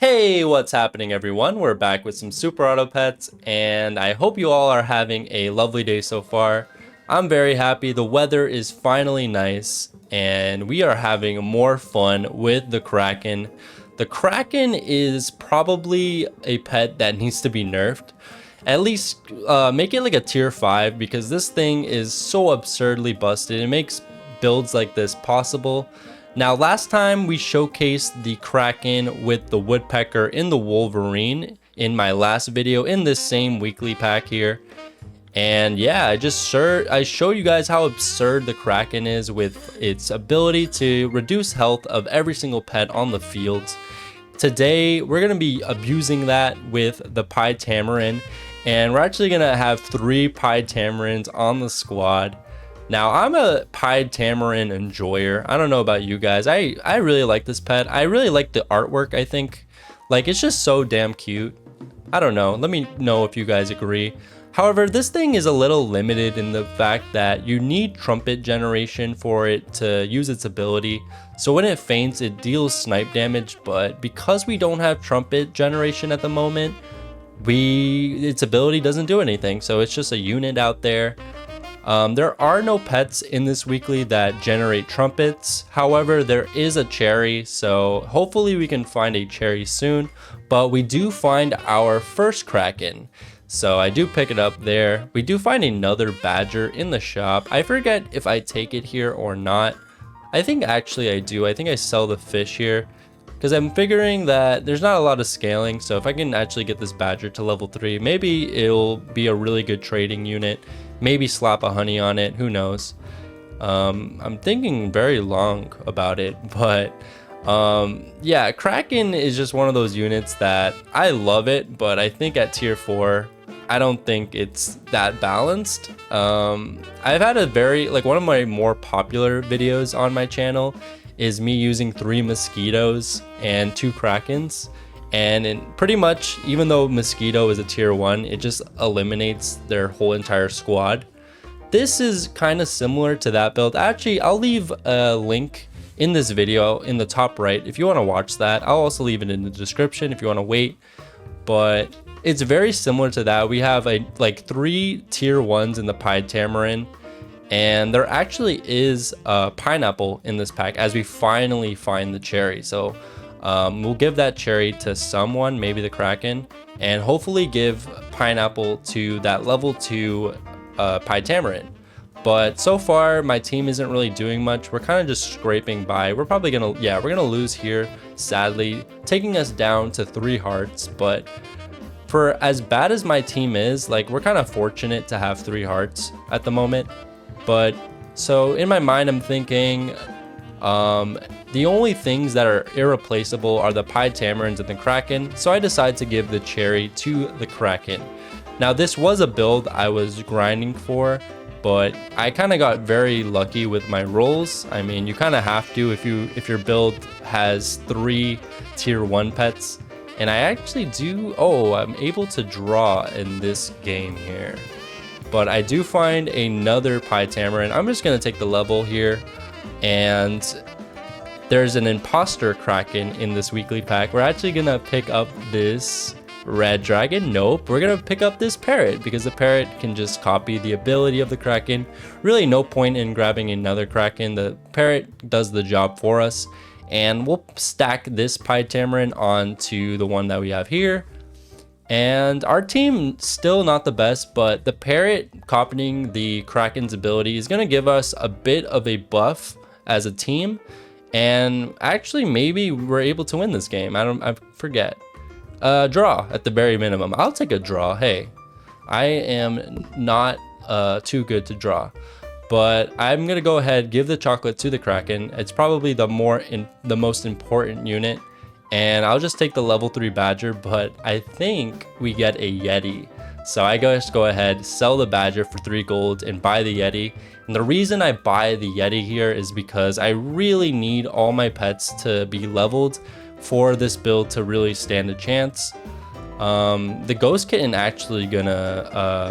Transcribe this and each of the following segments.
Hey, what's happening everyone? We're back with some Super Auto Pets, and I hope you all are having a lovely day so far. I'm very happy. The weather is finally nice, and we are having more fun with the Kraken. The Kraken is probably a pet that needs to be nerfed. At least make it like a tier 5 because this thing is so absurdly busted. It makes builds like this possible. Now, last time we showcased the Kraken with the Woodpecker in the Wolverine in my last video in this same weekly pack here. And yeah, I show you guys how absurd the Kraken is with its ability to reduce health of every single pet on the fields. Today, we're going to be abusing that with the Pied Tamarin, and we're actually going to have 3 Pied Tamarins on the squad. Now, I'm a Pied Tamarin enjoyer. I don't know about you guys. I really like this pet. I really like the artwork, I think. Like, it's just so damn cute. I don't know. Let me know if you guys agree. However, this thing is a little limited in the fact that you need trumpet generation for it to use its ability. So when it faints, it deals snipe damage, but because we don't have trumpet generation at the moment, its ability doesn't do anything. So it's just a unit out there. There are no pets in this weekly that generate trumpets. However, there is a cherry, so hopefully we can find a cherry soon. But we do find our first Kraken, so I do pick it up there. We do find another badger in the shop. I forget if I take it here or not. I think actually I do. I think I sell the fish here because I'm figuring that there's not a lot of scaling. So if I can actually get this badger to level 3, maybe it'll be a really good trading unit. Maybe slap a honey on it, who knows. I'm thinking very long about it, but yeah, Kraken is just one of those units that I love it, but I think at tier 4, I don't think it's that balanced. I've had one of my more popular videos on my channel is me using 3 mosquitoes and 2 Krakens. And pretty much, even though Mosquito is a tier 1, it just eliminates their whole entire squad. This is kind of similar to that build. Actually, I'll leave a link in this video in the top right if you want to watch that. I'll also leave it in the description if you want to wait. But it's very similar to that. We have like 3 tier 1s in the Pied Tamarin. And there actually is a pineapple in this pack as we finally find the cherry. So we'll give that cherry to someone, maybe the Kraken, and hopefully give pineapple to that level 2 Pied Tamarin. But so far, my team isn't really doing much. We're kind of just scraping by. We're probably gonna, we're gonna lose here, sadly, taking us down to 3 hearts. But for as bad as my team is, like, we're kind of fortunate to have 3 hearts at the moment. But so in my mind, I'm thinking, the only things that are irreplaceable are the Pied Tamarins and the Kraken, so I decided to give the cherry to the Kraken. Now, this was a build I was grinding for, but I kind of got very lucky with my rolls. I mean, you kind of have to if your build has 3 tier 1 pets. And I actually I'm able to draw in this game here. But I do find another Pied Tamarin. I'm just going to take the level here. And there's an imposter Kraken in this weekly pack. We're actually going to pick up this red dragon. Nope, we're going to pick up this parrot because the parrot can just copy the ability of the Kraken. Really no point in grabbing another Kraken. The parrot does the job for us. And we'll stack this Pied Tamarin onto the one that we have here. And our team still not the best, but the parrot copying the Kraken's ability is going to give us a bit of a buff as a team. And actually, maybe we're able to win this game. I forget. Draw at the very minimum. I'll take a draw. Hey, I am not too good to draw. But I'm going to go ahead, give the chocolate to the Kraken. It's probably the most important unit. And I'll just take the level 3 badger, but I think we get a Yeti. So I just go ahead, sell the badger for 3 gold and buy the Yeti. And the reason I buy the Yeti here is because I really need all my pets to be leveled for this build to really stand a chance. The ghost kitten actually gonna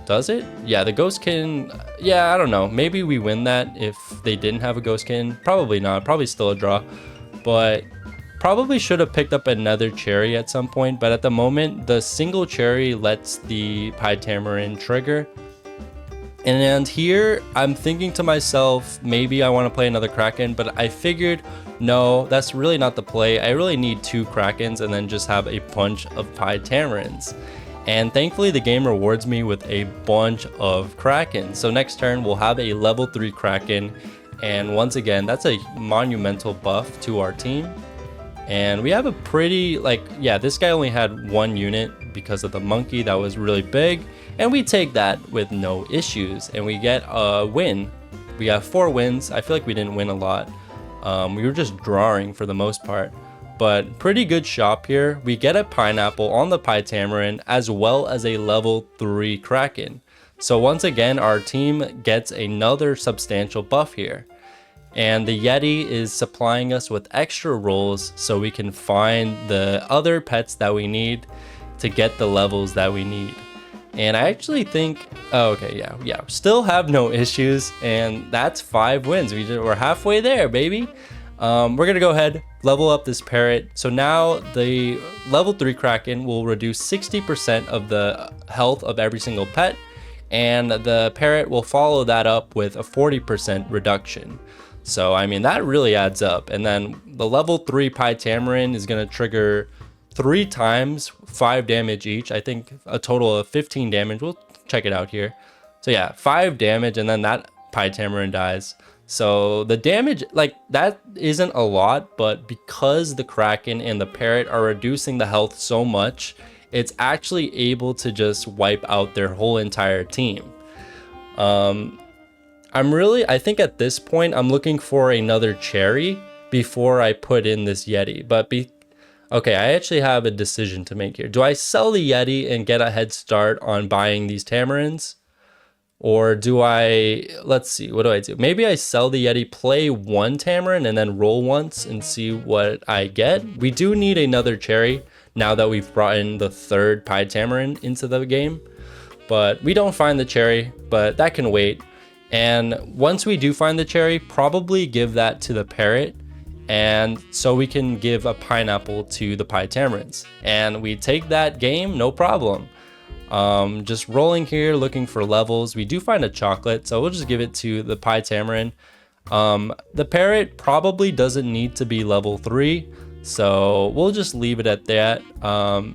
does it? Yeah, the ghost kitten, yeah, I don't know. Maybe we win that if they didn't have a ghost kitten. Probably not, probably still a draw. But Probably should have picked up another cherry at some point, but at the moment, the single cherry lets the tamarin trigger. And here, I'm thinking to myself, maybe I want to play another kraken, but I figured, no, that's really not the play. I really need 2 krakens and then just have a bunch of tamarins. And thankfully, the game rewards me with a bunch of kraken. So next turn, we'll have a level 3 kraken. And once again, that's a monumental buff to our team. And we have a pretty, yeah, this guy only had 1 unit because of the monkey that was really big. And we take that with no issues. And we get a win. We got 4 wins. I feel like we didn't win a lot. We were just drawing for the most part. But pretty good shop here. We get a pineapple on the tamarin as well as a level 3 kraken. So once again, our team gets another substantial buff here. And the Yeti is supplying us with extra rolls so we can find the other pets that we need to get the levels that we need. And I actually think, oh, okay, yeah, still have no issues, and that's 5 wins. We're halfway there, baby. We're gonna go ahead, level up this parrot. So now the level 3 kraken will reduce 60% of the health of every single pet, and the parrot will follow that up with a 40% reduction. So, I mean, that really adds up. And then the level 3 tamarin is going to trigger 3 times 5 damage each. I think a total of 15 damage. We'll check it out here. So yeah, 5 damage, and then that tamarin dies. So the damage, that isn't a lot, but because the kraken and the parrot are reducing the health so much, it's actually able to just wipe out their whole entire team. I think at this point, I'm looking for another cherry before I put in this Yeti. Okay, I actually have a decision to make here. Do I sell the Yeti and get a head start on buying these tamarins? Or do let's see, what do I do? Maybe I sell the Yeti, play 1 tamarin, and then roll once and see what I get. We do need another cherry now that we've brought in the 3rd tamarin into the game. But we don't find the cherry, but that can wait. And once we do find the cherry, probably give that to the parrot, and so we can give a pineapple to the tamarins. And we take that game, no problem. Just rolling here, looking for levels. We do find a chocolate, so we'll just give it to the tamarin. The parrot probably doesn't need to be level 3, so we'll just leave it at that.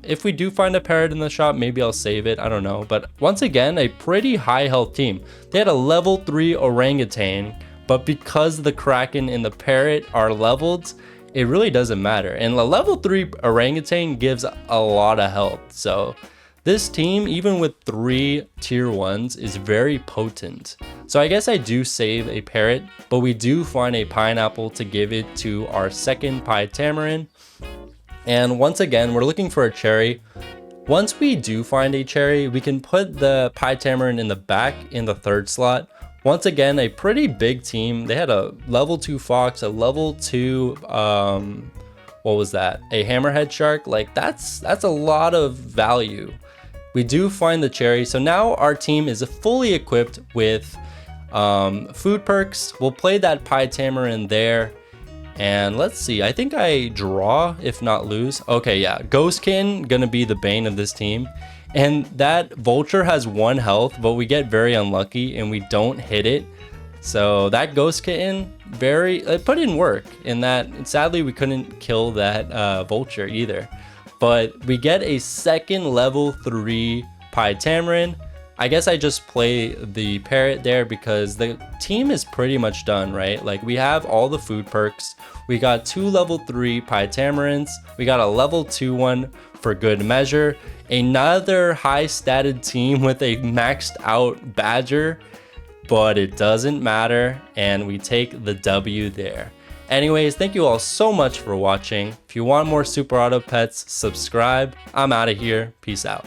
If we do find a parrot in the shop, maybe I'll save it, I don't know. But once again, a pretty high health team. They had a level 3 orangutan, but because the kraken and the parrot are leveled, it really doesn't matter. And the level 3 orangutan gives a lot of health. So this team, even with 3 tier 1s, is very potent. So I guess I do save a parrot, but we do find a pineapple to give it to our 2nd tamarin. And once again, we're looking for a cherry. Once we do find a cherry, we can put the tamarin in the back in the 3rd slot. Once again, a pretty big team. They had a level 2 fox, a level 2, what was that? A hammerhead shark. That's a lot of value. We do find the cherry. So now our team is fully equipped with food perks. We'll play that tamarin there. And let's see, I think I draw, if not lose. Okay, yeah, Ghostkin gonna be the bane of this team. And that vulture has 1 health, but we get very unlucky and we don't hit it. So that ghost kitten, it put in work in that. Sadly, we couldn't kill that vulture either. But we get a 2nd level 3 tamarin. I guess I just play the parrot there because the team is pretty much done, right? We have all the food perks. We got 2 level 3 tamarins. We got a level 2 one for good measure. Another high statted team with a maxed out badger, but it doesn't matter, and we take the W there. Anyways, thank you all so much for watching. If you want more Super Auto Pets, subscribe. I'm out of here. Peace out.